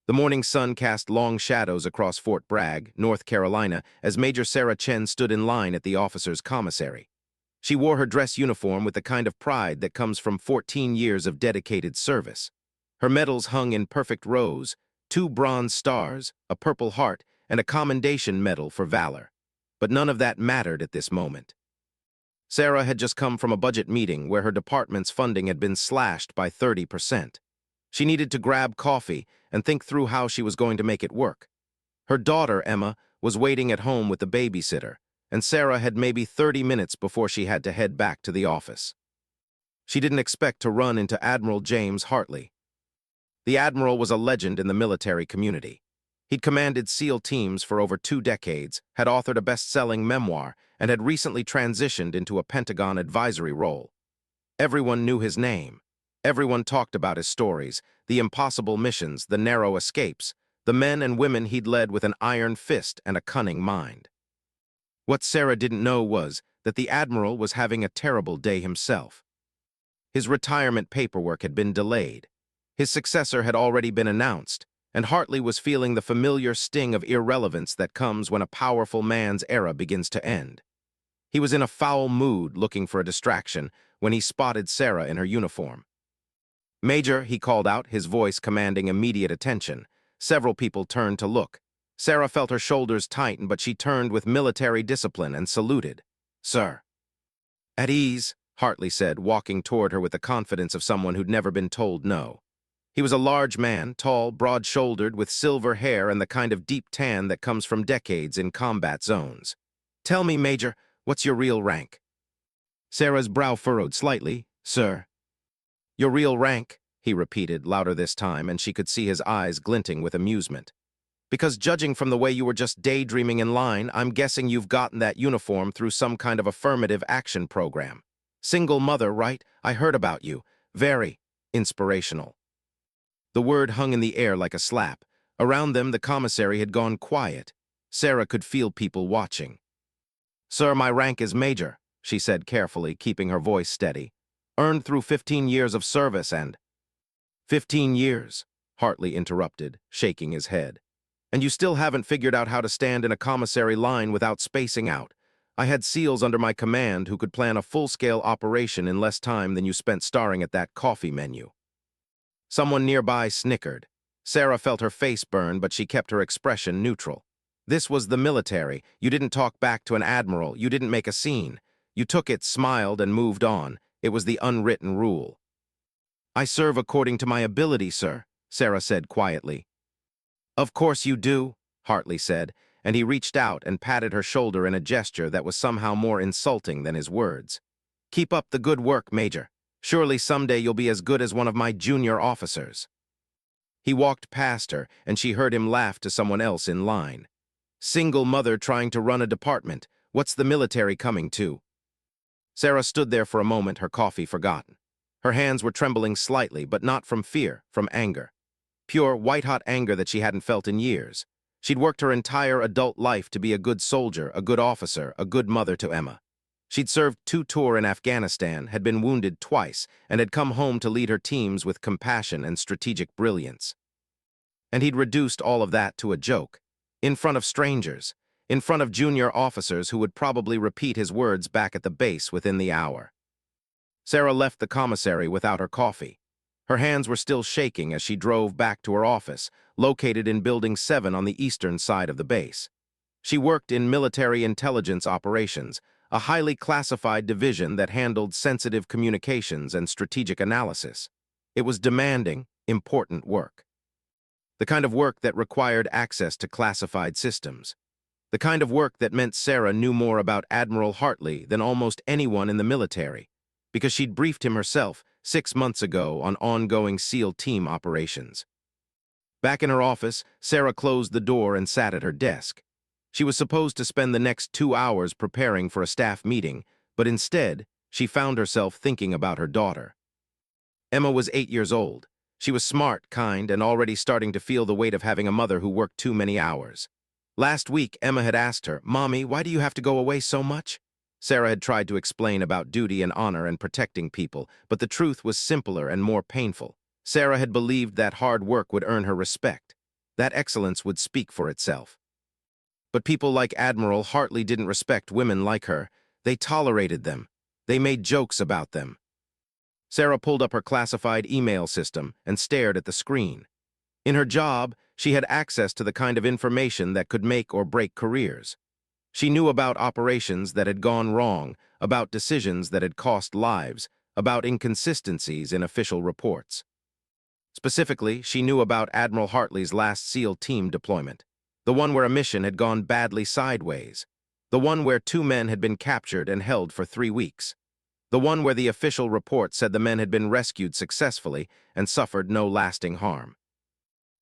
The morning sun cast long shadows across Fort Bragg, North Carolina, as Major Sarah Chen stood in line at the officer's commissary. She wore her dress uniform with the kind of pride that comes from 14 years of dedicated service. Her medals hung in perfect rows, 2 bronze stars, a Purple Heart, and a Commendation Medal for valor. But none of that mattered at this moment. Sarah had just come from a budget meeting where her department's funding had been slashed by 30%. She needed to grab coffee and think through how she was going to make it work. Her daughter, Emma, was waiting at home with the babysitter, and Sarah had maybe 30 minutes before she had to head back to the office. She didn't expect to run into Admiral James Hartley. The Admiral was a legend in the military community. He'd commanded SEAL teams for over 2 decades, had authored a best-selling memoir, and had recently transitioned into a Pentagon advisory role. Everyone knew his name. Everyone talked about his stories, the impossible missions, the narrow escapes, the men and women he'd led with an iron fist and a cunning mind. What Sarah didn't know was that the Admiral was having a terrible day himself. His retirement paperwork had been delayed. His successor had already been announced, and Hartley was feeling the familiar sting of irrelevance that comes when a powerful man's era begins to end. He was in a foul mood looking for a distraction when he spotted Sarah in her uniform. "Major," he called out, his voice commanding immediate attention. Several people turned to look. Sarah felt her shoulders tighten, but she turned with military discipline and saluted. "Sir." "At ease," Hartley said, walking toward her with the confidence of someone who'd never been told no. He was a large man, tall, broad-shouldered, with silver hair and the kind of deep tan that comes from decades in combat zones. "Tell me, Major, what's your real rank?" Sarah's brow furrowed slightly. "Sir." "Your real rank," he repeated, louder this time, and she could see his eyes glinting with amusement. "Because judging from the way you were just daydreaming in line, I'm guessing you've gotten that uniform through some kind of affirmative action program. Single mother, right? I heard about you. Very inspirational." The word hung in the air like a slap. Around them, the commissary had gone quiet. Sarah could feel people watching. "Sir, my rank is Major," she said carefully, keeping her voice steady. "Earned through 15 years of service and—" "15 years," Hartley interrupted, shaking his head. "And you still haven't figured out how to stand in a commissary line without spacing out. I had SEALs under my command who could plan a full-scale operation in less time than you spent staring at that coffee menu." Someone nearby snickered. Sarah felt her face burn, but she kept her expression neutral. This was the military. You didn't talk back to an admiral. You didn't make a scene. You took it, smiled, and moved on. It was the unwritten rule. "I serve according to my ability, sir," Sarah said quietly. "Of course you do," Hartley said, and he reached out and patted her shoulder in a gesture that was somehow more insulting than his words. "Keep up the good work, Major. Surely someday you'll be as good as one of my junior officers." He walked past her, and she heard him laugh to someone else in line. "Single mother trying to run a department. What's the military coming to?" Sarah stood there for a moment, her coffee forgotten. Her hands were trembling slightly, but not from fear, from anger. Pure, white-hot anger that she hadn't felt in years. She'd worked her entire adult life to be a good soldier, a good officer, a good mother to Emma. She'd served 2 tours in Afghanistan, had been wounded twice, and had come home to lead her teams with compassion and strategic brilliance. And he'd reduced all of that to a joke. In front of strangers. In front of junior officers who would probably repeat his words back at the base within the hour. Sarah left the commissary without her coffee. Her hands were still shaking as she drove back to her office, located in Building 7 on the eastern side of the base. She worked in military intelligence operations, a highly classified division that handled sensitive communications and strategic analysis. It was demanding, important work. The kind of work that required access to classified systems. The kind of work that meant Sarah knew more about Admiral Hartley than almost anyone in the military, because she'd briefed him herself 6 months ago on ongoing SEAL team operations. Back in her office, Sarah closed the door and sat at her desk. She was supposed to spend the next 2 hours preparing for a staff meeting, but instead, she found herself thinking about her daughter. Emma was 8 years old. She was smart, kind, and already starting to feel the weight of having a mother who worked too many hours. Last week, Emma had asked her, "Mommy, why do you have to go away so much?" Sarah had tried to explain about duty and honor and protecting people, but the truth was simpler and more painful. Sarah had believed that hard work would earn her respect. That excellence would speak for itself. But people like Admiral Hartley didn't respect women like her. They tolerated them. They made jokes about them. Sarah pulled up her classified email system and stared at the screen. In her job, she had access to the kind of information that could make or break careers. She knew about operations that had gone wrong, about decisions that had cost lives, about inconsistencies in official reports. Specifically, she knew about Admiral Hartley's last SEAL team deployment, the one where a mission had gone badly sideways, the one where 2 men had been captured and held for 3 weeks, the one where the official report said the men had been rescued successfully and suffered no lasting harm.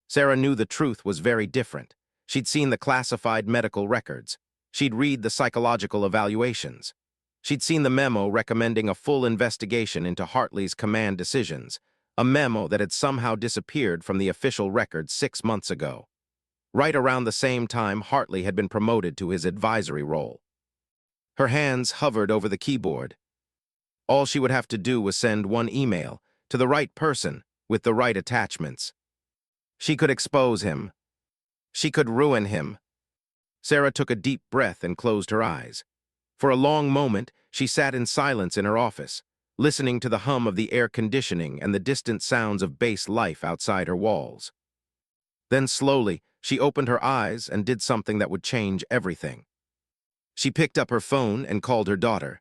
Sarah knew the truth was very different. She'd seen the classified medical records. She'd read the psychological evaluations. She'd seen the memo recommending a full investigation into Hartley's command decisions, a memo that had somehow disappeared from the official record 6 months ago. Right around the same time Hartley had been promoted to his advisory role. Her hands hovered over the keyboard. All she would have to do was send one email to the right person with the right attachments. She could expose him. She could ruin him. Sarah took a deep breath and closed her eyes. For a long moment, she sat in silence in her office, listening to the hum of the air conditioning and the distant sounds of base life outside her walls. Then slowly, she opened her eyes and did something that would change everything. She picked up her phone and called her daughter.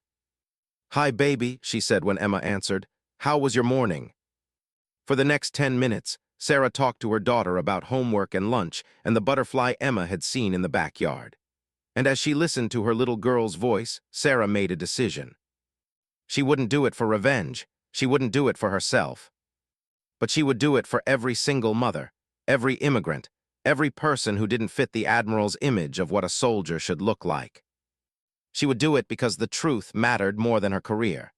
"Hi, baby," she said when Emma answered. "How was your morning?" For the next 10 minutes, Sarah talked to her daughter about homework and lunch and the butterfly Emma had seen in the backyard. And as she listened to her little girl's voice, Sarah made a decision. She wouldn't do it for revenge. She wouldn't do it for herself. But she would do it for every single mother, every immigrant, every person who didn't fit the Admiral's image of what a soldier should look like. She would do it because the truth mattered more than her career.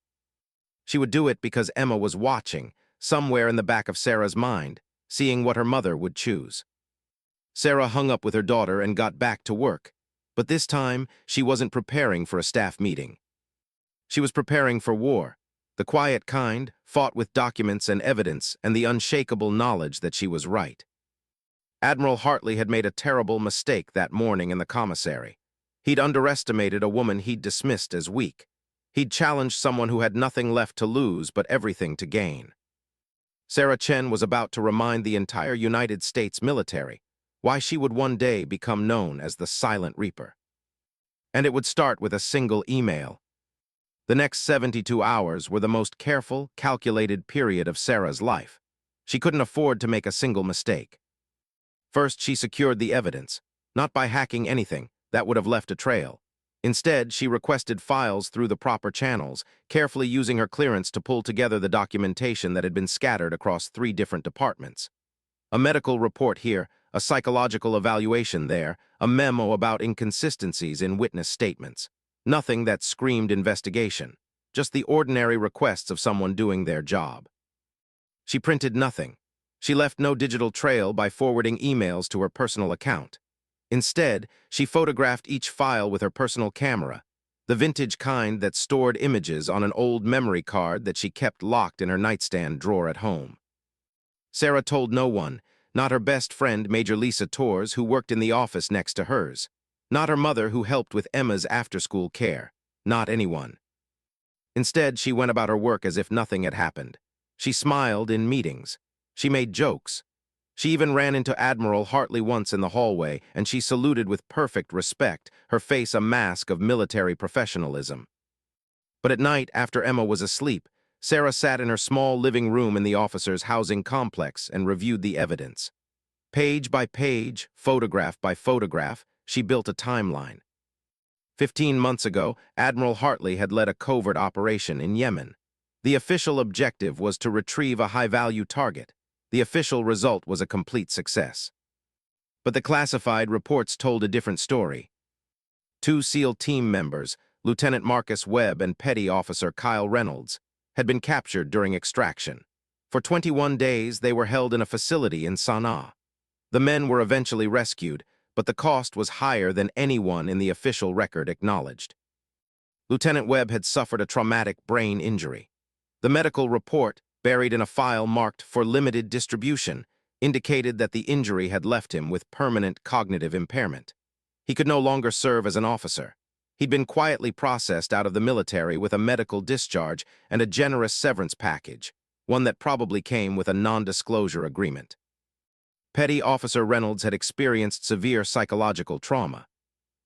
She would do it because Emma was watching, somewhere in the back of Sarah's mind, seeing what her mother would choose. Sarah hung up with her daughter and got back to work, but this time she wasn't preparing for a staff meeting. She was preparing for war, the quiet kind, fought with documents and evidence and the unshakable knowledge that she was right. Admiral Hartley had made a terrible mistake that morning in the commissary. He'd underestimated a woman he'd dismissed as weak. He'd challenged someone who had nothing left to lose but everything to gain. Sarah Chen was about to remind the entire United States military why she would one day become known as the Silent Reaper. And it would start with a single email. The next 72 hours were the most careful, calculated period of Sarah's life. She couldn't afford to make a single mistake. First, she secured the evidence, not by hacking anything. That would have left a trail. Instead, she requested files through the proper channels, carefully using her clearance to pull together the documentation that had been scattered across 3 different departments. A medical report here, a psychological evaluation there, a memo about inconsistencies in witness statements. Nothing that screamed investigation, just the ordinary requests of someone doing their job. She printed nothing. She left no digital trail by forwarding emails to her personal account. Instead, she photographed each file with her personal camera, the vintage kind that stored images on an old memory card that she kept locked in her nightstand drawer at home. Sarah told no one, not her best friend Major Lisa Torres, who worked in the office next to hers, not her mother who helped with Emma's after-school care, not anyone. Instead, she went about her work as if nothing had happened. She smiled in meetings. She made jokes. She even ran into Admiral Hartley once in the hallway, and she saluted with perfect respect, her face a mask of military professionalism. But at night, after Emma was asleep, Sarah sat in her small living room in the officers' housing complex and reviewed the evidence. Page by page, photograph by photograph, she built a timeline. 15 months ago, Admiral Hartley had led a covert operation in Yemen. The official objective was to retrieve a high-value target. The official result was a complete success. But the classified reports told a different story. 2 SEAL team members, Lieutenant Marcus Webb and Petty Officer Kyle Reynolds, had been captured during extraction. For 21 days, they were held in a facility in Sana'a. The men were eventually rescued, but the cost was higher than anyone in the official record acknowledged. Lieutenant Webb had suffered a traumatic brain injury. The medical report, buried in a file marked for limited distribution, indicated that the injury had left him with permanent cognitive impairment. He could no longer serve as an officer. He'd been quietly processed out of the military with a medical discharge and a generous severance package, one that probably came with a non-disclosure agreement. Petty Officer Reynolds had experienced severe psychological trauma.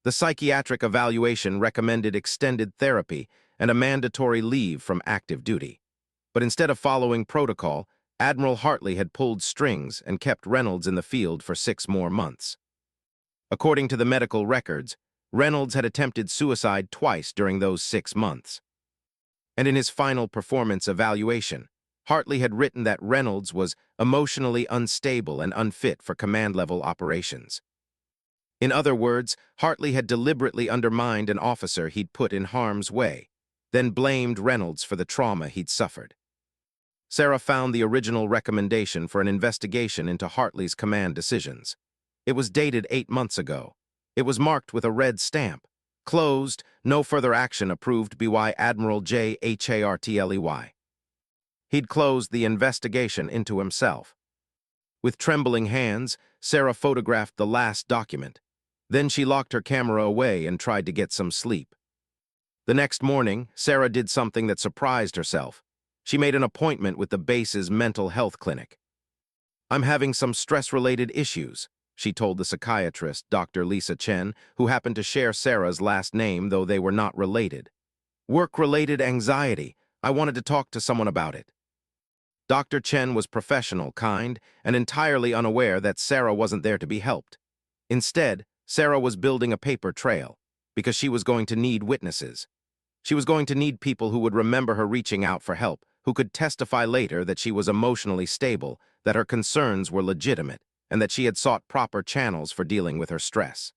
The psychiatric evaluation recommended extended therapy and a mandatory leave from active duty. But instead of following protocol, Admiral Hartley had pulled strings and kept Reynolds in the field for 6 more months. According to the medical records, Reynolds had attempted suicide twice during those 6 months. And in his final performance evaluation, Hartley had written that Reynolds was emotionally unstable and unfit for command-level operations. In other words, Hartley had deliberately undermined an officer he'd put in harm's way, then blamed Reynolds for the trauma he'd suffered. Sarah found the original recommendation for an investigation into Hartley's command decisions. It was dated 8 months ago. It was marked with a red stamp. Closed, no further action approved by Admiral J. Hartley. He'd closed the investigation into himself. With trembling hands, Sarah photographed the last document. Then she locked her camera away and tried to get some sleep. The next morning, Sarah did something that surprised herself. She made an appointment with the base's mental health clinic. "I'm having some stress-related issues," she told the psychiatrist, Dr. Lisa Chen, who happened to share Sarah's last name, though they were not related. "Work-related anxiety. I wanted to talk to someone about it." Dr. Chen was professional, kind, and entirely unaware that Sarah wasn't there to be helped. Instead, Sarah was building a paper trail, because she was going to need witnesses. She was going to need people who would remember her reaching out for help, who could testify later that she was emotionally stable, that her concerns were legitimate, and that she had sought proper channels for dealing with her stress.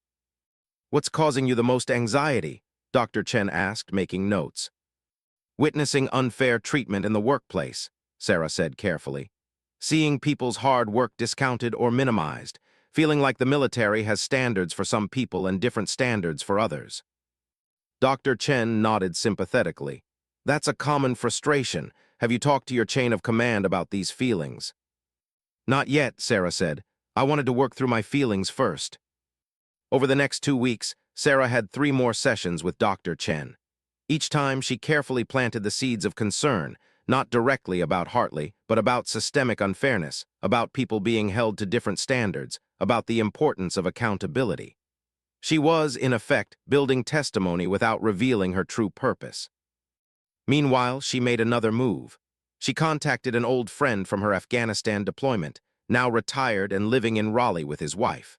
"What's causing you the most anxiety?" Dr. Chen asked, making notes. "Witnessing unfair treatment in the workplace," Sarah said carefully. "Seeing people's hard work discounted or minimized, feeling like the military has standards for some people and different standards for others." Dr. Chen nodded sympathetically. "That's a common frustration. Have you talked to your chain of command about these feelings?" "Not yet," Sarah said. "I wanted to work through my feelings first." Over the next 2 weeks, Sarah had 3 more sessions with Dr. Chen. Each time, she carefully planted the seeds of concern, not directly about Hartley, but about systemic unfairness, about people being held to different standards, about the importance of accountability. She was, in effect, building testimony without revealing her true purpose. Meanwhile, she made another move. She contacted an old friend from her Afghanistan deployment, now retired and living in Raleigh with his wife.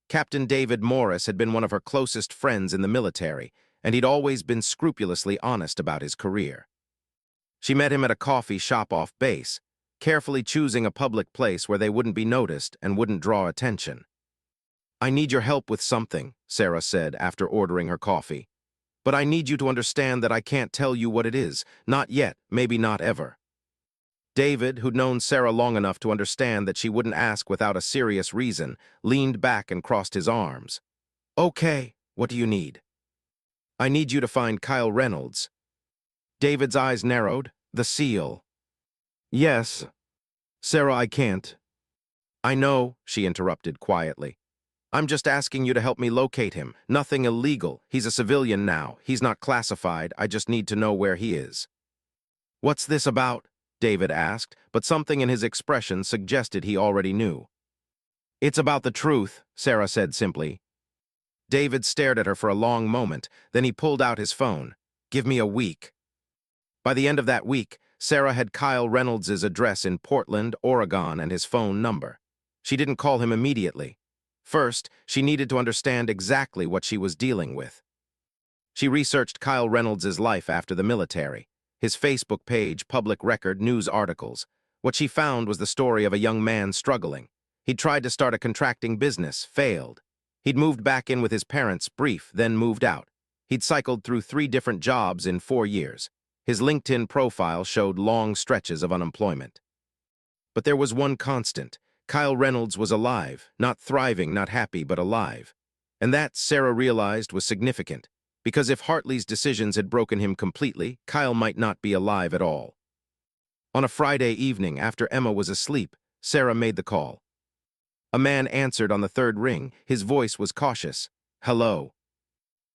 Captain David Morris had been one of her closest friends in the military, and he'd always been scrupulously honest about his career. She met him at a coffee shop off base, carefully choosing a public place where they wouldn't be noticed and wouldn't draw attention. "I need your help with something," Sarah said after ordering her coffee. "But I need you to understand that I can't tell you what it is. Not yet, maybe not ever." David, who'd known Sarah long enough to understand that she wouldn't ask without a serious reason, leaned back and crossed his arms. "Okay, what do you need?" "I need you to find Kyle Reynolds." David's eyes narrowed. "The SEAL." "Yes." "Sarah, I can't." "I know," she interrupted quietly. "I'm just asking you to help me locate him. Nothing illegal. He's a civilian now. He's not classified. I just need to know where he is." "What's this about?" David asked, but something in his expression suggested he already knew. "It's about the truth," Sarah said simply. David stared at her for a long moment, then he pulled out his phone. "Give me a week." By the end of that week, Sarah had Kyle Reynolds' address in Portland, Oregon, and his phone number. She didn't call him immediately. First, she needed to understand exactly what she was dealing with. She researched Kyle Reynolds' life after the military, his Facebook page, public record, news articles. What she found was the story of a young man struggling. He'd tried to start a contracting business, failed. He'd moved back in with his parents, brief, then moved out. He'd cycled through 3 different jobs in 4 years. His LinkedIn profile showed long stretches of unemployment. But there was one constant. Kyle Reynolds was alive, not thriving, not happy, but alive. And that, Sarah realized, was significant, because if Hartley's decisions had broken him completely, Kyle might not be alive at all. On a Friday evening, after Emma was asleep, Sarah made the call. A man answered on the third ring. His voice was cautious. "Hello."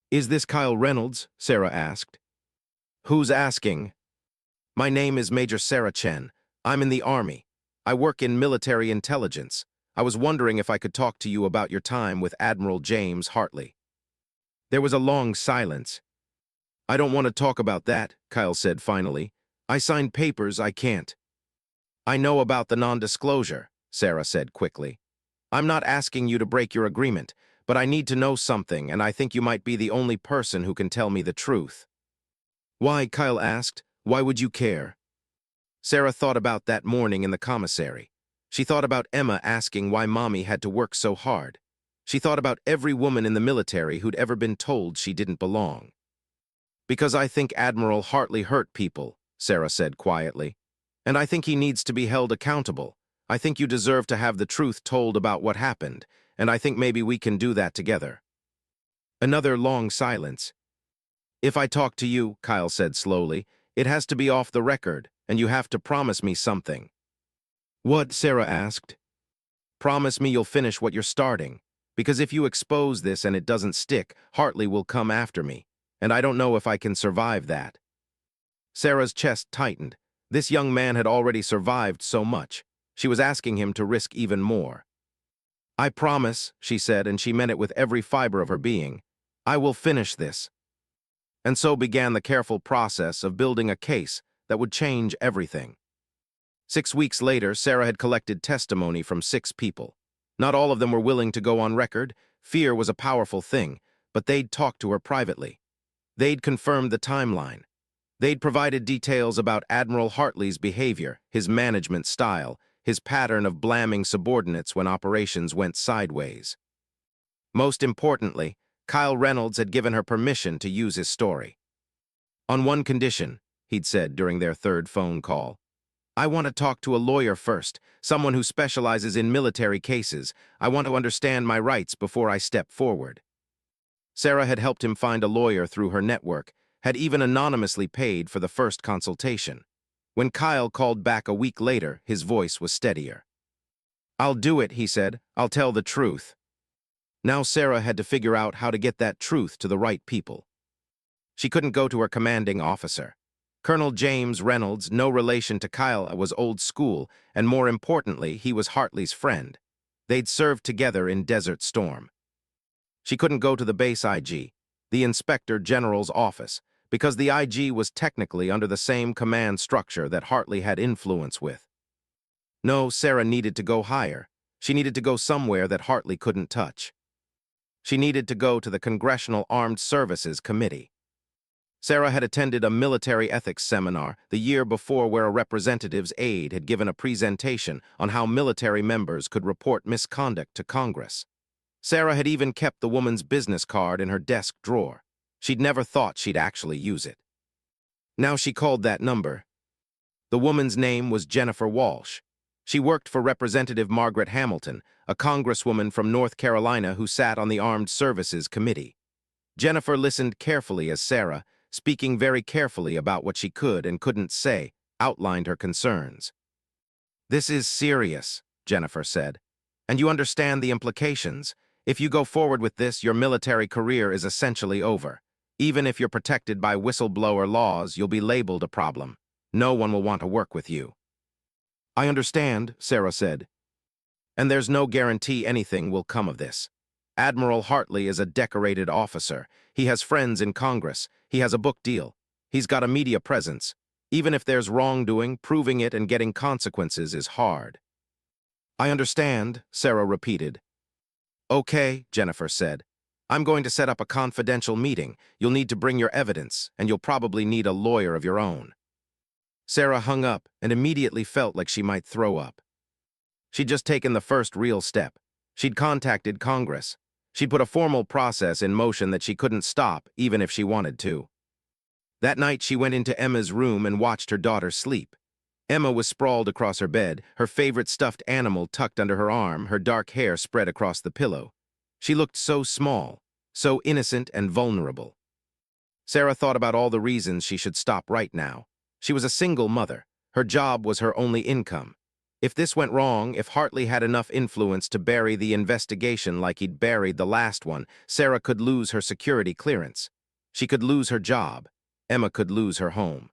"Is this Kyle Reynolds?" Sarah asked. "Who's asking?" "My name is Major Sarah Chen. I'm in the Army. I work in military intelligence. I was wondering if I could talk to you about your time with Admiral James Hartley." There was a long silence. "I don't want to talk about that," Kyle said finally. "I signed papers I can't." "I know about the non-disclosure," Sarah said quickly. "I'm not asking you to break your agreement, but I need to know something, and I think you might be the only person who can tell me the truth." "Why?" Kyle asked. "Why would you care?" Sarah thought about that morning in the commissary. She thought about Emma asking why Mommy had to work so hard. She thought about every woman in the military who'd ever been told she didn't belong. "Because I think Admiral Hartley hurt people," Sarah said quietly. "And I think he needs to be held accountable. I think you deserve to have the truth told about what happened, and I think maybe we can do that together." Another long silence. "If I talk to you," Kyle said slowly, "it has to be off the record, and you have to promise me something." "What?" Sarah asked. "Promise me you'll finish what you're starting. Because if you expose this and it doesn't stick, Hartley will come after me, and I don't know if I can survive that." Sarah's chest tightened. This young man had already survived so much. She was asking him to risk even more. "I promise," she said, and she meant it with every fiber of her being. "I will finish this." And so began the careful process of building a case that would change everything. 6 weeks later, Sarah had collected testimony from 6 people. Not all of them were willing to go on record. Fear was a powerful thing, but they'd talked to her privately. They'd confirmed the timeline. They'd provided details about Admiral Hartley's behavior, his management style, his pattern of blaming subordinates when operations went sideways. Most importantly, Kyle Reynolds had given her permission to use his story. "On one condition," he'd said during their third phone call. "I want to talk to a lawyer first, someone who specializes in military cases. I want to understand my rights before I step forward." Sarah had helped him find a lawyer through her network, had even anonymously paid for the first consultation. When Kyle called back a week later, his voice was steadier. "I'll do it," he said. "I'll tell the truth." Now Sarah had to figure out how to get that truth to the right people. She couldn't go to her commanding officer. Colonel James Reynolds, no relation to Kyle, was old school, and more importantly, he was Hartley's friend. They'd served together in Desert Storm. She couldn't go to the base IG, the Inspector General's office, because the IG was technically under the same command structure that Hartley had influence with. No, Sarah needed to go higher. She needed to go somewhere that Hartley couldn't touch. She needed to go to the Congressional Armed Services Committee. Sarah had attended a military ethics seminar the year before where a representative's aide had given a presentation on how military members could report misconduct to Congress. Sarah had even kept the woman's business card in her desk drawer. She'd never thought she'd actually use it. Now she called that number. The woman's name was Jennifer Walsh. She worked for Representative Margaret Hamilton, a congresswoman from North Carolina who sat on the Armed Services Committee. Jennifer listened carefully as Sarah, speaking very carefully about what she could and couldn't say, outlined her concerns. "This is serious," Jennifer said. "And you understand the implications. If you go forward with this, your military career is essentially over. Even if you're protected by whistleblower laws, you'll be labeled a problem. No one will want to work with you." "I understand," Sarah said. "And there's no guarantee anything will come of this. Admiral Hartley is a decorated officer. He has friends in Congress. He has a book deal. He's got a media presence. Even if there's wrongdoing, proving it and getting consequences is hard." "I understand," Sarah repeated. "Okay," Jennifer said. "I'm going to set up a confidential meeting. You'll need to bring your evidence, and you'll probably need a lawyer of your own." Sarah hung up and immediately felt like she might throw up. She'd just taken the first real step. She'd contacted Congress. She'd put a formal process in motion that she couldn't stop, even if she wanted to. That night, she went into Emma's room and watched her daughter sleep. Emma was sprawled across her bed, her favorite stuffed animal tucked under her arm, her dark hair spread across the pillow. She looked so small, so innocent and vulnerable. Sarah thought about all the reasons she should stop right now. She was a single mother. Her job was her only income. If this went wrong, if Hartley had enough influence to bury the investigation like he'd buried the last one, Sarah could lose her security clearance. She could lose her job. Emma could lose her home.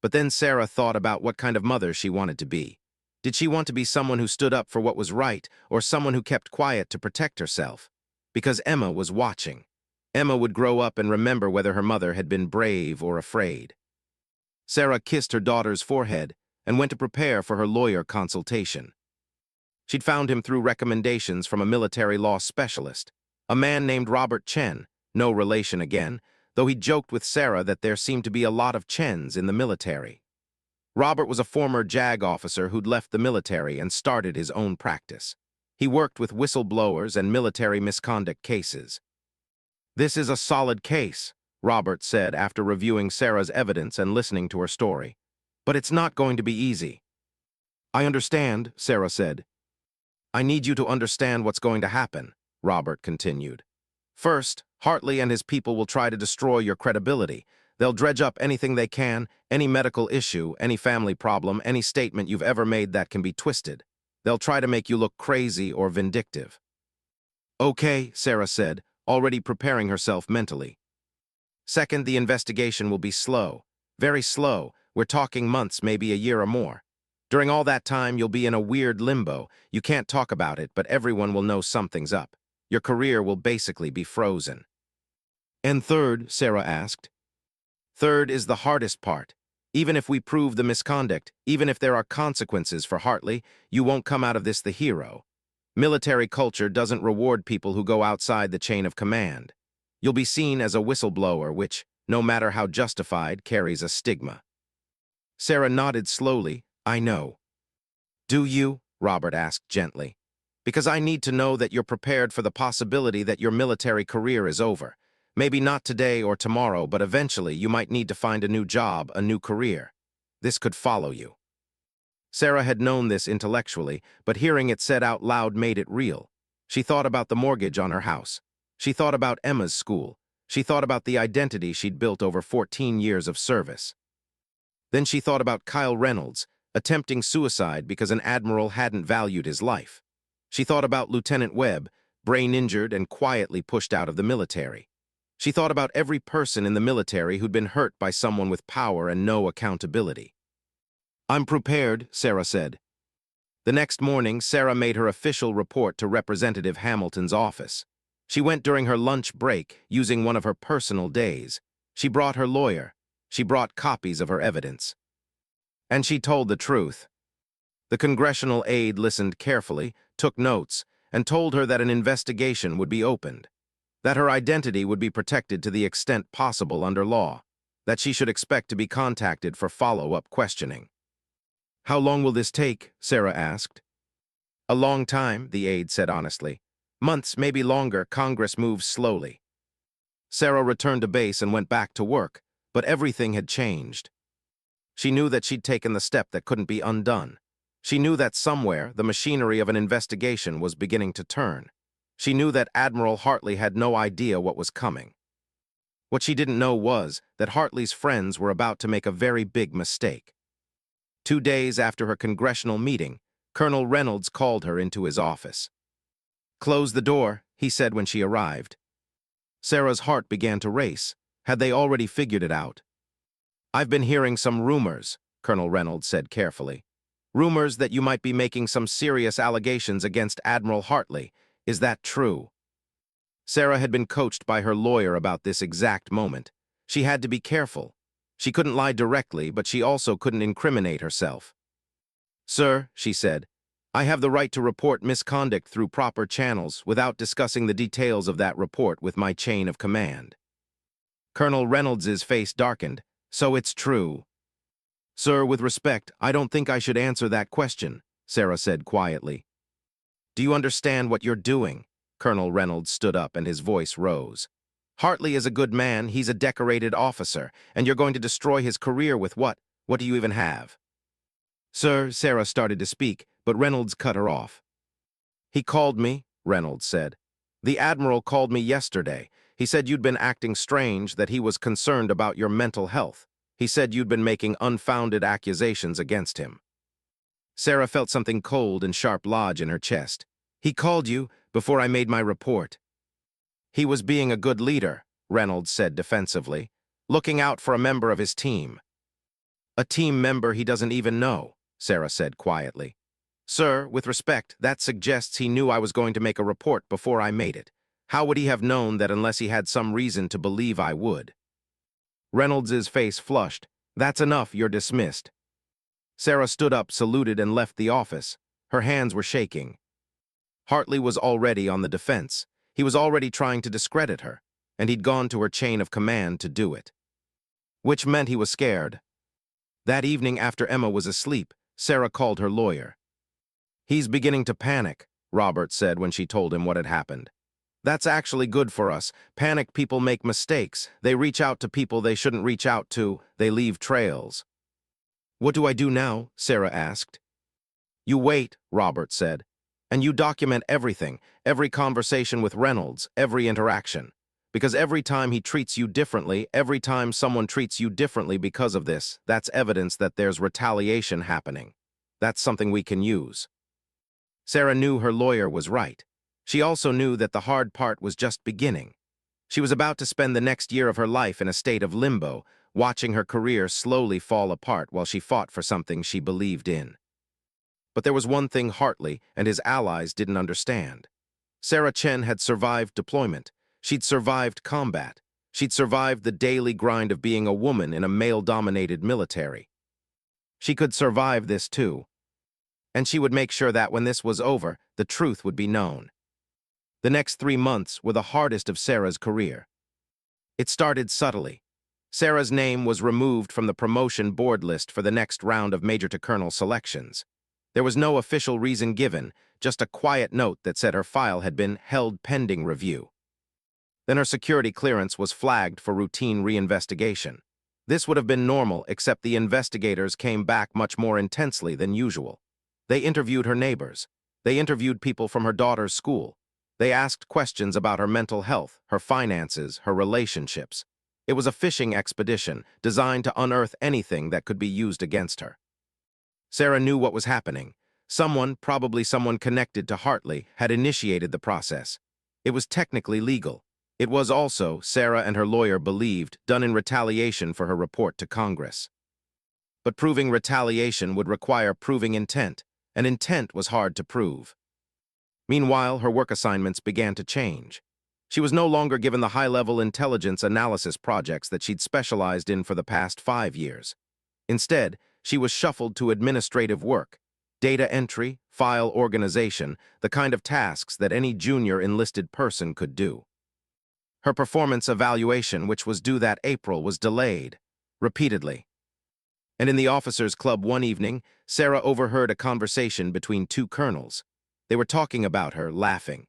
But then Sarah thought about what kind of mother she wanted to be. Did she want to be someone who stood up for what was right, or someone who kept quiet to protect herself? Because Emma was watching. Emma would grow up and remember whether her mother had been brave or afraid. Sarah kissed her daughter's forehead and went to prepare for her lawyer consultation. She'd found him through recommendations from a military law specialist, a man named Robert Chen, no relation again, though he joked with Sarah that there seemed to be a lot of Chens in the military. Robert was a former JAG officer who'd left the military and started his own practice. He worked with whistleblowers and military misconduct cases. "This is a solid case," Robert said after reviewing Sarah's evidence and listening to her story. "But it's not going to be easy." "I understand," Sarah said. "I need you to understand what's going to happen," Robert continued. "First, Hartley and his people will try to destroy your credibility. They'll dredge up anything they can, any medical issue, any family problem, any statement you've ever made that can be twisted. They'll try to make you look crazy or vindictive." "Okay," Sarah said, already preparing herself mentally. "Second, the investigation will be slow. Very slow. We're talking months, maybe a year or more. During all that time, you'll be in a weird limbo. You can't talk about it, but everyone will know something's up. Your career will basically be frozen." "And third," Sarah asked. "Third is the hardest part. Even if we prove the misconduct, even if there are consequences for Hartley, you won't come out of this the hero. Military culture doesn't reward people who go outside the chain of command. You'll be seen as a whistleblower, which, no matter how justified, carries a stigma." Sarah nodded slowly. "I know." "Do you?" Robert asked gently. "Because I need to know that you're prepared for the possibility that your military career is over. Maybe not today or tomorrow, but eventually you might need to find a new job, a new career. This could follow you." Sarah had known this intellectually, but hearing it said out loud made it real. She thought about the mortgage on her house. She thought about Emma's school. She thought about the identity she'd built over 14 years of service. Then she thought about Kyle Reynolds, attempting suicide because an admiral hadn't valued his life. She thought about Lieutenant Webb, brain injured and quietly pushed out of the military. She thought about every person in the military who'd been hurt by someone with power and no accountability. "I'm prepared," Sarah said. The next morning, Sarah made her official report to Representative Hamilton's office. She went during her lunch break, using one of her personal days. She brought her lawyer. She brought copies of her evidence. And she told the truth. The congressional aide listened carefully, took notes, and told her that an investigation would be opened, that her identity would be protected to the extent possible under law, that she should expect to be contacted for follow-up questioning. "How long will this take?" Sarah asked. "A long time," the aide said honestly. "Months, maybe longer. Congress moves slowly." Sarah returned to base and went back to work, but everything had changed. She knew that she'd taken the step that couldn't be undone. She knew that somewhere the machinery of an investigation was beginning to turn. She knew that Admiral Hartley had no idea what was coming. What she didn't know was that Hartley's friends were about to make a very big mistake. 2 days after her congressional meeting, Colonel Reynolds called her into his office. "Close the door," he said when she arrived. Sarah's heart began to race. Had they already figured it out? "I've been hearing some rumors," Colonel Reynolds said carefully. "Rumors that you might be making some serious allegations against Admiral Hartley. Is that true?" Sarah had been coached by her lawyer about this exact moment. She had to be careful. She couldn't lie directly, but she also couldn't incriminate herself. "Sir," she said, "I have the right to report misconduct through proper channels without discussing the details of that report with my chain of command." Colonel Reynolds's face darkened. "So it's true." "Sir, with respect, I don't think I should answer that question," Sarah said quietly. "Do you understand what you're doing?" Colonel Reynolds stood up and his voice rose. "Hartley is a good man, he's a decorated officer, and you're going to destroy his career with what? What do you even have?" "Sir," Sarah started to speak, but Reynolds cut her off. "He called me," Reynolds said. "The Admiral called me yesterday. He said you'd been acting strange, that he was concerned about your mental health. He said you'd been making unfounded accusations against him." Sarah felt something cold and sharp lodge in her chest. He called you before I made my report. He was being a good leader, Reynolds said defensively, looking out for a member of his team. A team member he doesn't even know, Sarah said quietly. Sir, with respect, that suggests he knew I was going to make a report before I made it. How would he have known that unless he had some reason to believe I would? Reynolds's face flushed. That's enough, you're dismissed. Sarah stood up, saluted, and left the office. Her hands were shaking. Hartley was already on the defense. He was already trying to discredit her, and he'd gone to her chain of command to do it. Which meant he was scared. That evening after Emma was asleep, Sarah called her lawyer. He's beginning to panic, Robert said when she told him what had happened. That's actually good for us. Panicked people make mistakes. They reach out to people they shouldn't reach out to. They leave trails. What do I do now? Sarah asked. You wait, Robert said. And you document everything, every conversation with Reynolds, every interaction. Because every time he treats you differently, every time someone treats you differently because of this, that's evidence that there's retaliation happening. That's something we can use. Sarah knew her lawyer was right. She also knew that the hard part was just beginning. She was about to spend the next year of her life in a state of limbo, watching her career slowly fall apart while she fought for something she believed in. But there was one thing Hartley and his allies didn't understand. Sarah Chen had survived deployment. She'd survived combat. She'd survived the daily grind of being a woman in a male-dominated military. She could survive this too. And she would make sure that when this was over, the truth would be known. The next 3 months were the hardest of Sarah's career. It started subtly. Sarah's name was removed from the promotion board list for the next round of major to colonel selections. There was no official reason given, just a quiet note that said her file had been held pending review. Then her security clearance was flagged for routine reinvestigation. This would have been normal, except the investigators came back much more intensely than usual. They interviewed her neighbors. They interviewed people from her daughter's school. They asked questions about her mental health, her finances, her relationships. It was a fishing expedition designed to unearth anything that could be used against her. Sarah knew what was happening. Someone, probably someone connected to Hartley, had initiated the process. It was technically legal. It was also, Sarah and her lawyer believed, done in retaliation for her report to Congress. But proving retaliation would require proving intent, and intent was hard to prove. Meanwhile, her work assignments began to change. She was no longer given the high-level intelligence analysis projects that she'd specialized in for the past 5 years. Instead, she was shuffled to administrative work, data entry, file organization, the kind of tasks that any junior enlisted person could do. Her performance evaluation, which was due that April, was delayed, repeatedly. And in the officers' club one evening, Sarah overheard a conversation between 2 colonels. They were talking about her, laughing.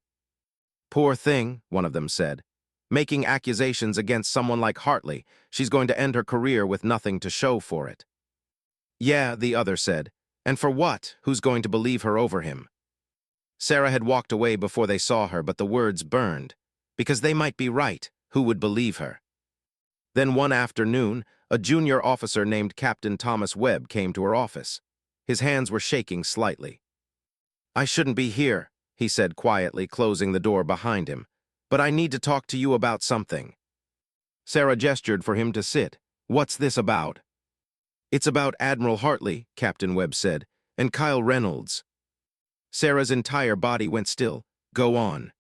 Poor thing, one of them said. Making accusations against someone like Hartley, she's going to end her career with nothing to show for it. Yeah, the other said. And for what? Who's going to believe her over him? Sarah had walked away before they saw her, but the words burned. Because they might be right. Who would believe her? Then one afternoon, a junior officer named Captain Thomas Webb came to her office. His hands were shaking slightly. I shouldn't be here, he said quietly, closing the door behind him. But I need to talk to you about something. Sarah gestured for him to sit. What's this about? It's about Admiral Hartley, Captain Webb said, and Kyle Reynolds. Sarah's entire body went still. Go on.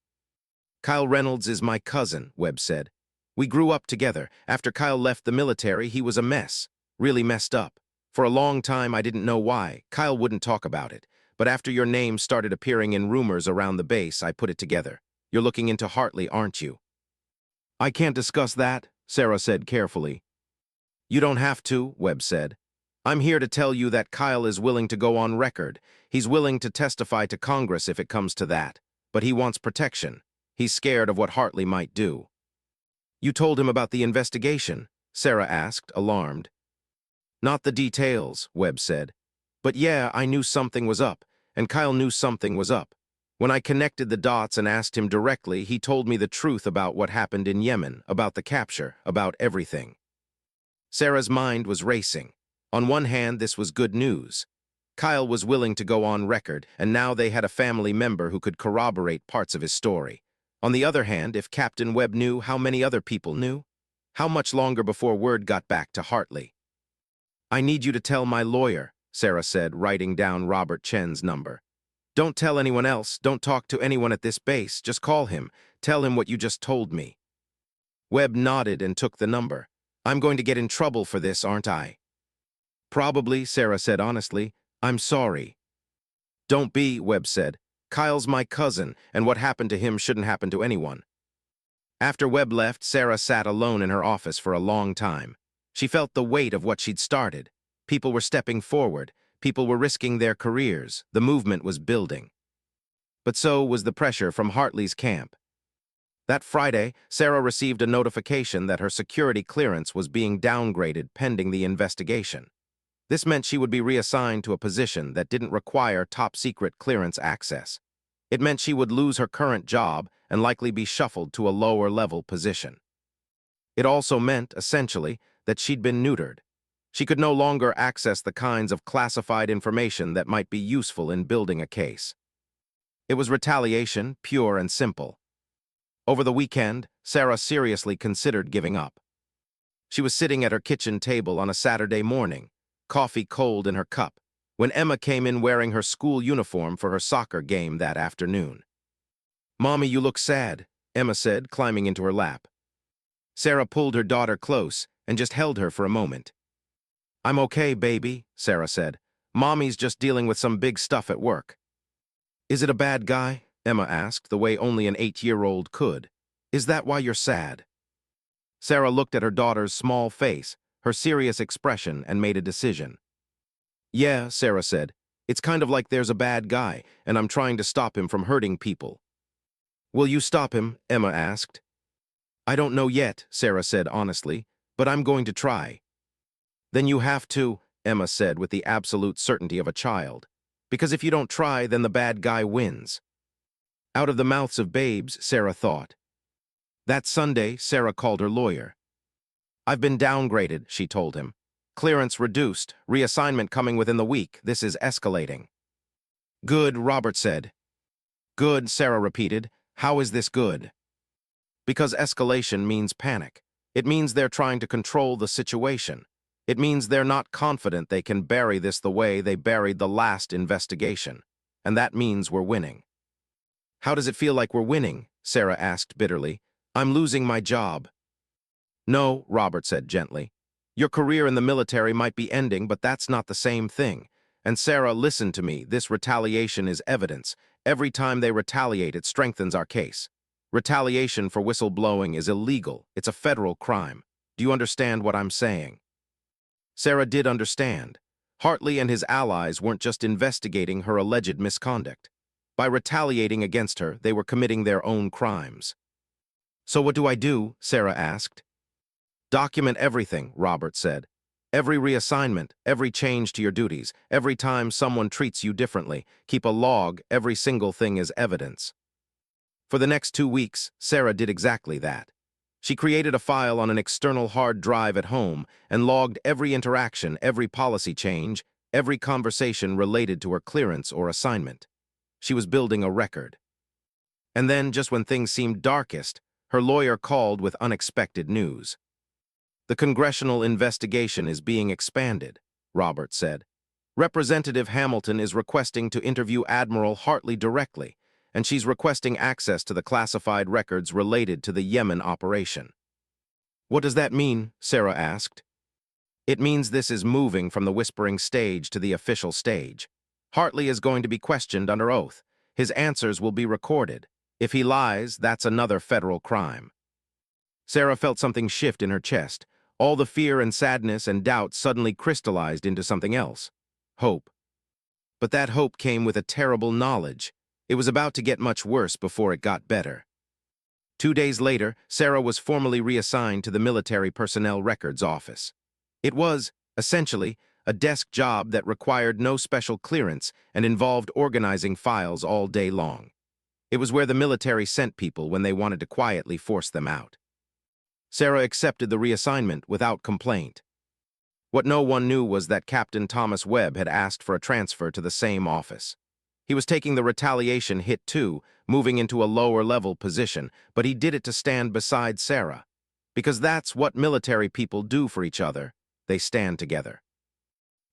Kyle Reynolds is my cousin, Webb said. We grew up together. After Kyle left the military, he was a mess. Really messed up. For a long time, I didn't know why. Kyle wouldn't talk about it. But after your name started appearing in rumors around the base, I put it together. You're looking into Hartley, aren't you? I can't discuss that, Sarah said carefully. You don't have to, Webb said. I'm here to tell you that Kyle is willing to go on record. He's willing to testify to Congress if it comes to that. But he wants protection. He's scared of what Hartley might do. You told him about the investigation? Sarah asked, alarmed. Not the details, Webb said. But yeah, I knew something was up, and Kyle knew something was up. When I connected the dots and asked him directly, he told me the truth about what happened in Yemen, about the capture, about everything. Sarah's mind was racing. On one hand, this was good news. Kyle was willing to go on record, and now they had a family member who could corroborate parts of his story. On the other hand, if Captain Webb knew, how many other people knew? How much longer before word got back to Hartley? "I need you to tell my lawyer," Sarah said, writing down Robert Chen's number. "Don't tell anyone else, don't talk to anyone at this base, just call him. Tell him what you just told me." Webb nodded and took the number. "I'm going to get in trouble for this, aren't I?" "Probably," Sarah said honestly. "I'm sorry." "Don't be," Webb said. "Kyle's my cousin, and what happened to him shouldn't happen to anyone." After Webb left, Sarah sat alone in her office for a long time. She felt the weight of what she'd started. People were stepping forward. People were risking their careers. The movement was building. But so was the pressure from Hartley's camp. That Friday, Sarah received a notification that her security clearance was being downgraded pending the investigation. This meant she would be reassigned to a position that didn't require top-secret clearance access. It meant she would lose her current job and likely be shuffled to a lower-level position. It also meant, essentially, that she'd been neutered. She could no longer access the kinds of classified information that might be useful in building a case. It was retaliation, pure and simple. Over the weekend, Sarah seriously considered giving up. She was sitting at her kitchen table on a Saturday morning, coffee cold in her cup, when Emma came in wearing her school uniform for her soccer game that afternoon. "Mommy, you look sad," Emma said, climbing into her lap. Sarah pulled her daughter close and just held her for a moment. "I'm okay, baby," Sarah said. "Mommy's just dealing with some big stuff at work." "Is it a bad guy?" Emma asked, the way only an 8-year-old could. "Is that why you're sad?" Sarah looked at her daughter's small face, her serious expression, and made a decision. "Yeah," Sarah said. "It's kind of like there's a bad guy, and I'm trying to stop him from hurting people." "Will you stop him?" Emma asked. "I don't know yet," Sarah said honestly, "but I'm going to try." "Then you have to," Emma said with the absolute certainty of a child. "Because if you don't try, then the bad guy wins." Out of the mouths of babes, Sarah thought. That Sunday, Sarah called her lawyer. "I've been downgraded," she told him. "Clearance reduced, reassignment coming within the week. This is escalating." "Good," Robert said. "Good," Sarah repeated. "How is this good?" "Because escalation means panic. It means they're trying to control the situation. It means they're not confident they can bury this the way they buried the last investigation. And that means we're winning." "How does it feel like we're winning?" Sarah asked bitterly. "I'm losing my job." "No," Robert said gently. "Your career in the military might be ending, but that's not the same thing. And Sarah, listen to me. This retaliation is evidence. Every time they retaliate, it strengthens our case. Retaliation for whistleblowing is illegal. It's a federal crime. Do you understand what I'm saying?" Sarah did understand. Hartley and his allies weren't just investigating her alleged misconduct. By retaliating against her, they were committing their own crimes. "So what do I do?" Sarah asked. "Document everything," Robert said. "Every reassignment, every change to your duties, every time someone treats you differently. Keep a log, every single thing is evidence." For the next 2 weeks, Sarah did exactly that. She created a file on an external hard drive at home and logged every interaction, every policy change, every conversation related to her clearance or assignment. She was building a record. And then, just when things seemed darkest, her lawyer called with unexpected news. "The congressional investigation is being expanded," Robert said. "Representative Hamilton is requesting to interview Admiral Hartley directly, and she's requesting access to the classified records related to the Yemen operation." "What does that mean?" Sarah asked. "It means this is moving from the whispering stage to the official stage. Hartley is going to be questioned under oath. His answers will be recorded. If he lies, that's another federal crime." Sarah felt something shift in her chest. All the fear and sadness and doubt suddenly crystallized into something else. Hope. But that hope came with a terrible knowledge. It was about to get much worse before it got better. 2 days later, Sarah was formally reassigned to the Military Personnel Records Office. It was, essentially, a desk job that required no special clearance and involved organizing files all day long. It was where the military sent people when they wanted to quietly force them out. Sarah accepted the reassignment without complaint. What no one knew was that Captain Thomas Webb had asked for a transfer to the same office. He was taking the retaliation hit too, moving into a lower-level position, but he did it to stand beside Sarah. Because that's what military people do for each other. They stand together.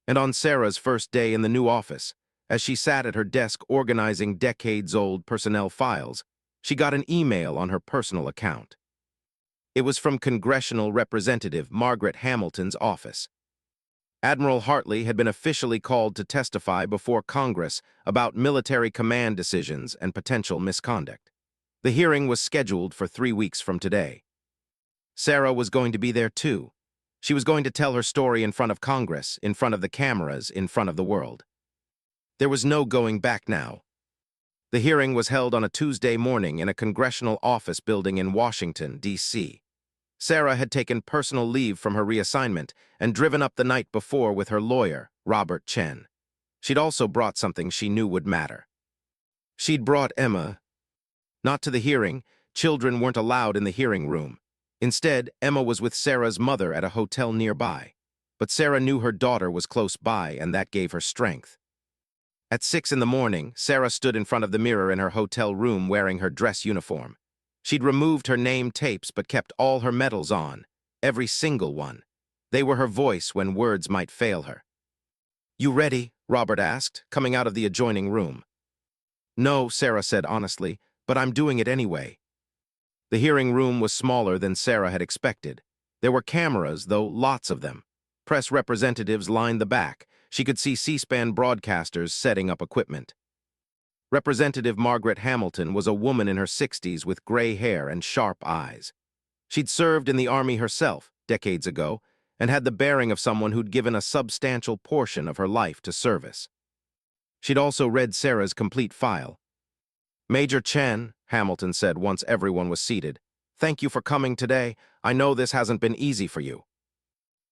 And on Sarah's first day in the new office, as she sat at her desk organizing decades-old personnel files, she got an email on her personal account. It was from Congressional Representative Margaret Hamilton's office. Admiral Hartley had been officially called to testify before Congress about military command decisions and potential misconduct. The hearing was scheduled for 3 weeks from today. Sarah was going to be there too. She was going to tell her story in front of Congress, in front of the cameras, in front of the world. There was no going back now. The hearing was held on a Tuesday morning in a congressional office building in Washington, D.C. Sarah had taken personal leave from her reassignment and driven up the night before with her lawyer, Robert Chen. She'd also brought something she knew would matter. She'd brought Emma. Not to the hearing. Children weren't allowed in the hearing room. Instead, Emma was with Sarah's mother at a hotel nearby. But Sarah knew her daughter was close by, and that gave her strength. At 6 in the morning, Sarah stood in front of the mirror in her hotel room wearing her dress uniform. She'd removed her name tapes but kept all her medals on, every single one. They were her voice when words might fail her. "You ready?" Robert asked, coming out of the adjoining room. "No," Sarah said honestly, "but I'm doing it anyway." The hearing room was smaller than Sarah had expected. There were cameras, though lots of them. Press representatives lined the back. She could see C-SPAN broadcasters setting up equipment. Representative Margaret Hamilton was a woman in her 60s with gray hair and sharp eyes. She'd served in the Army herself, decades ago, and had the bearing of someone who'd given a substantial portion of her life to service. She'd also read Sarah's complete file. "Major Chen," Hamilton said once everyone was seated, "thank you for coming today. I know this hasn't been easy for you."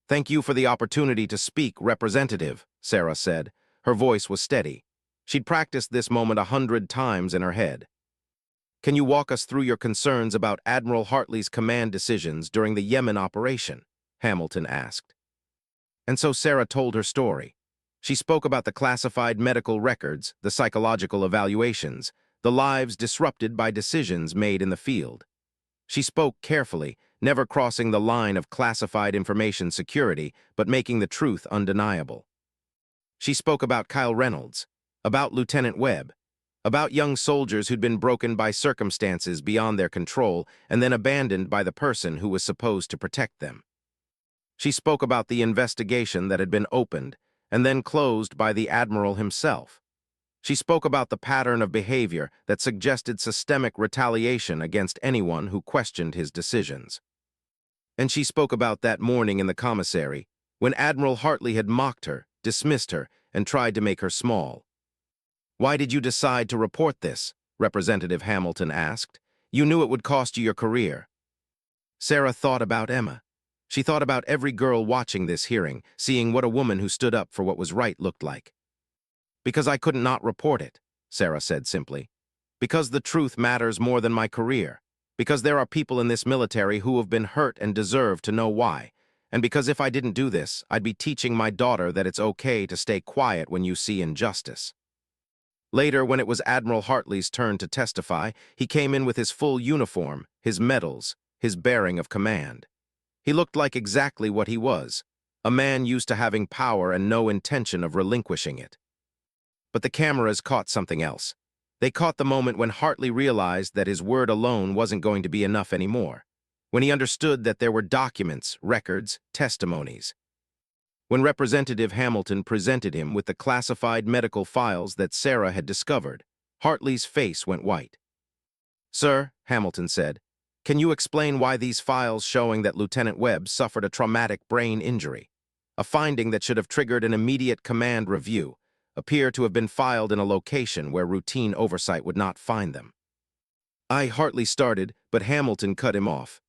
"Thank you for the opportunity to speak, Representative," Sarah said. Her voice was steady. She'd practiced this moment 100 times in her head. "Can you walk us through your concerns about Admiral Hartley's command decisions during the Yemen operation?" Hamilton asked. And so Sarah told her story. She spoke about the classified medical records, the psychological evaluations, the lives disrupted by decisions made in the field. She spoke carefully, never crossing the line of classified information security, but making the truth undeniable. She spoke about Kyle Reynolds, about Lieutenant Webb, about young soldiers who'd been broken by circumstances beyond their control and then abandoned by the person who was supposed to protect them. She spoke about the investigation that had been opened and then closed by the Admiral himself. She spoke about the pattern of behavior that suggested systemic retaliation against anyone who questioned his decisions. And she spoke about that morning in the commissary, when Admiral Hartley had mocked her, dismissed her, and tried to make her small. "Why did you decide to report this?" Representative Hamilton asked. "You knew it would cost you your career." Sarah thought about Emma. She thought about every girl watching this hearing, seeing what a woman who stood up for what was right looked like. "Because I couldn't not report it," Sarah said simply. "Because the truth matters more than my career. Because there are people in this military who have been hurt and deserve to know why. And because if I didn't do this, I'd be teaching my daughter that it's okay to stay quiet when you see injustice." Later, when it was Admiral Hartley's turn to testify, he came in with his full uniform, his medals, his bearing of command. He looked like exactly what he was, a man used to having power and no intention of relinquishing it. But the cameras caught something else. They caught the moment when Hartley realized that his word alone wasn't going to be enough anymore, when he understood that there were documents, records, testimonies. When Representative Hamilton presented him with the classified medical files that Sarah had discovered, Hartley's face went white. "Sir," Hamilton said, "can you explain why these files showing that Lieutenant Webb suffered a traumatic brain injury, a finding that should have triggered an immediate command review, appear to have been filed in a location where routine oversight would not find them?" Hartley started, but Hamilton cut him off.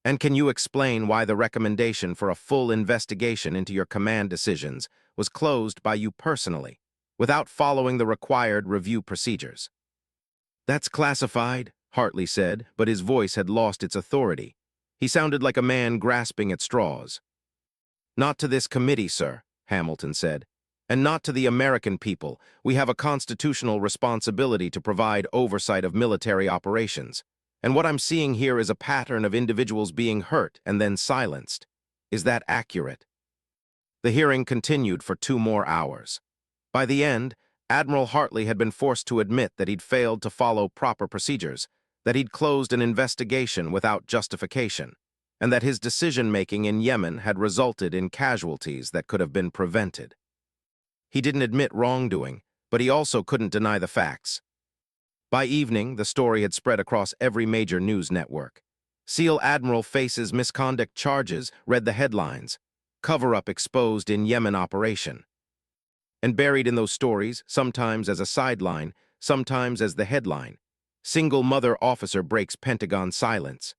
"And can you explain why the recommendation for a full investigation into your command decisions was closed by you personally, without following the required review procedures?" "That's classified," Hartley said, but his voice had lost its authority. He sounded like a man grasping at straws. Not to this committee, sir, Hamilton said. And not to the American people. We have a constitutional responsibility to provide oversight of military operations. And what I'm seeing here is a pattern of individuals being hurt and then silenced. Is that accurate? The hearing continued for 2 more hours. By the end, Admiral Hartley had been forced to admit that he'd failed to follow proper procedures, that he'd closed an investigation without justification, and that his decision-making in Yemen had resulted in casualties that could have been prevented. He didn't admit wrongdoing, but he also couldn't deny the facts. By evening, the story had spread across every major news network. SEAL Admiral faces misconduct charges, read the headlines. Cover-up exposed in Yemen operation. And buried in those stories, sometimes as a sideline, sometimes as the headline, single mother officer breaks Pentagon silence.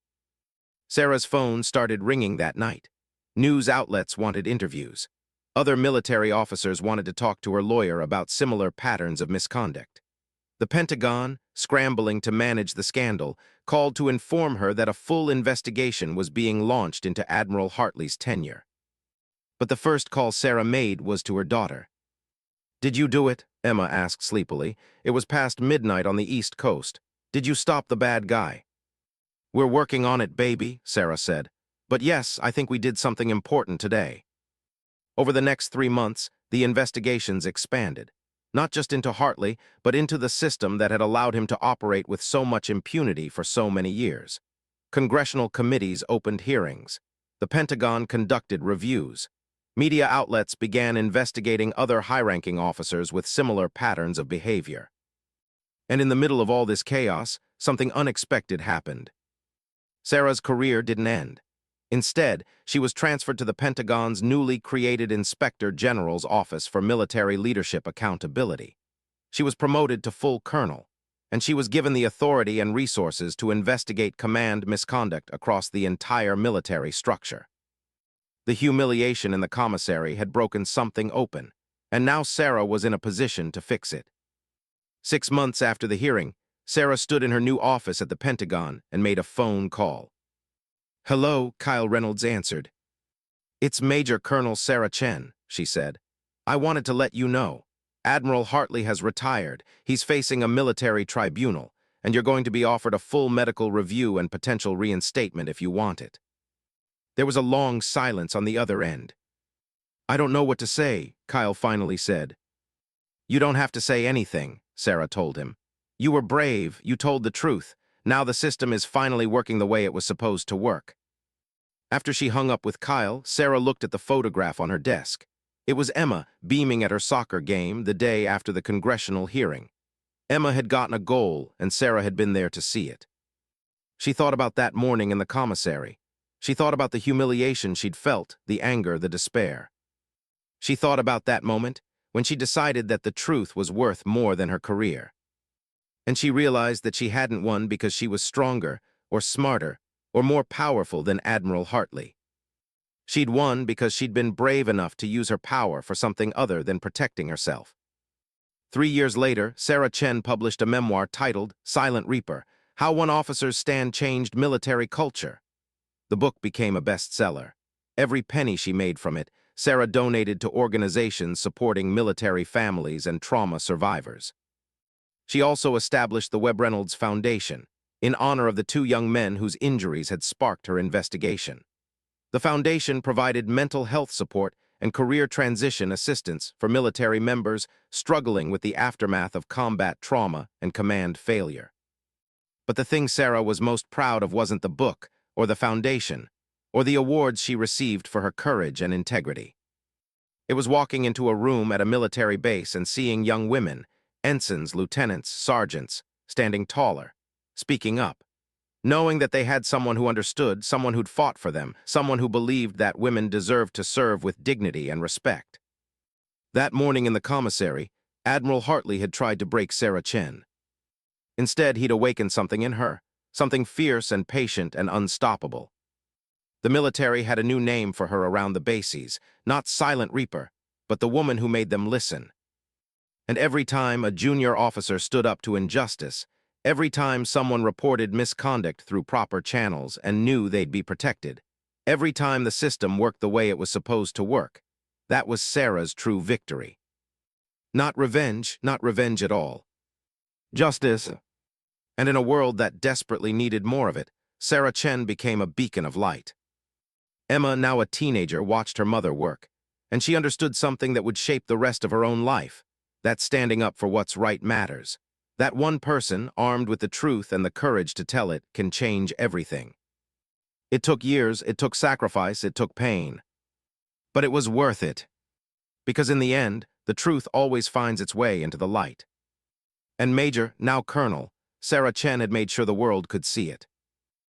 Sarah's phone started ringing that night. News outlets wanted interviews. Other military officers wanted to talk to her lawyer about similar patterns of misconduct. The Pentagon, scrambling to manage the scandal, called to inform her that a full investigation was being launched into Admiral Hartley's tenure. But the first call Sarah made was to her daughter. "Did you do it?" Emma asked sleepily. "It was past midnight on the East Coast. Did you stop the bad guy?" "We're working on it, baby," Sarah said. "But yes, I think we did something important today." Over the next 3 months, the investigations expanded, not just into Hartley, but into the system that had allowed him to operate with so much impunity for so many years. Congressional committees opened hearings. The Pentagon conducted reviews. Media outlets began investigating other high-ranking officers with similar patterns of behavior. And in the middle of all this chaos, something unexpected happened. Sarah's career didn't end. Instead, she was transferred to the Pentagon's newly created Inspector General's Office for Military Leadership Accountability. She was promoted to full colonel, and she was given the authority and resources to investigate command misconduct across the entire military structure. The humiliation in the commissary had broken something open, and now Sarah was in a position to fix it. 6 months after the hearing, Sarah stood in her new office at the Pentagon and made a phone call. "Hello," Kyle Reynolds answered. "It's Major Colonel Sarah Chen," she said. "I wanted to let you know. Admiral Hartley has retired. He's facing a military tribunal, and you're going to be offered a full medical review and potential reinstatement if you want it." There was a long silence on the other end. "I don't know what to say," Kyle finally said. "You don't have to say anything," Sarah told him. "You were brave, you told the truth. Now the system is finally working the way it was supposed to work." After she hung up with Kyle, Sarah looked at the photograph on her desk. It was Emma, beaming at her soccer game the day after the congressional hearing. Emma had gotten a goal, and Sarah had been there to see it. She thought about that morning in the commissary. She thought about the humiliation she'd felt, the anger, the despair. She thought about that moment when she decided that the truth was worth more than her career. And she realized that she hadn't won because she was stronger, or smarter, or more powerful than Admiral Hartley. She'd won because she'd been brave enough to use her power for something other than protecting herself. 3 years later, Sarah Chen published a memoir titled Silent Reaper: How One Officer's Stand Changed Military Culture. The book became a bestseller. Every penny she made from it, Sarah donated to organizations supporting military families and trauma survivors. She also established the Webb Reynolds Foundation, in honor of the 2 young men whose injuries had sparked her investigation. The foundation provided mental health support and career transition assistance for military members struggling with the aftermath of combat trauma and command failure. But the thing Sarah was most proud of wasn't the book, or the foundation, or the awards she received for her courage and integrity. It was walking into a room at a military base and seeing young women, ensigns, lieutenants, sergeants, standing taller, speaking up, knowing that they had someone who understood, someone who'd fought for them, someone who believed that women deserved to serve with dignity and respect. That morning in the commissary, Admiral Hartley had tried to break Sarah Chen. Instead, he'd awakened something in her, something fierce and patient and unstoppable. The military had a new name for her around the bases, not Silent Reaper, but the woman who made them listen. And every time a junior officer stood up to injustice, every time someone reported misconduct through proper channels and knew they'd be protected, Every time the system worked the way it was supposed to work. That was Sarah's true victory. Not revenge at all. Justice. And in a world that desperately needed more of it, Sarah Chen became a beacon of light. Emma, now a teenager, watched her mother work, and she understood something that would shape the rest of her own life, that standing up for what's right matters. That one person, armed with the truth and the courage to tell it, can change everything. It took years, it took sacrifice, it took pain. But it was worth it. Because in the end, the truth always finds its way into the light. And Major, now Colonel, Sarah Chen had made sure the world could see it.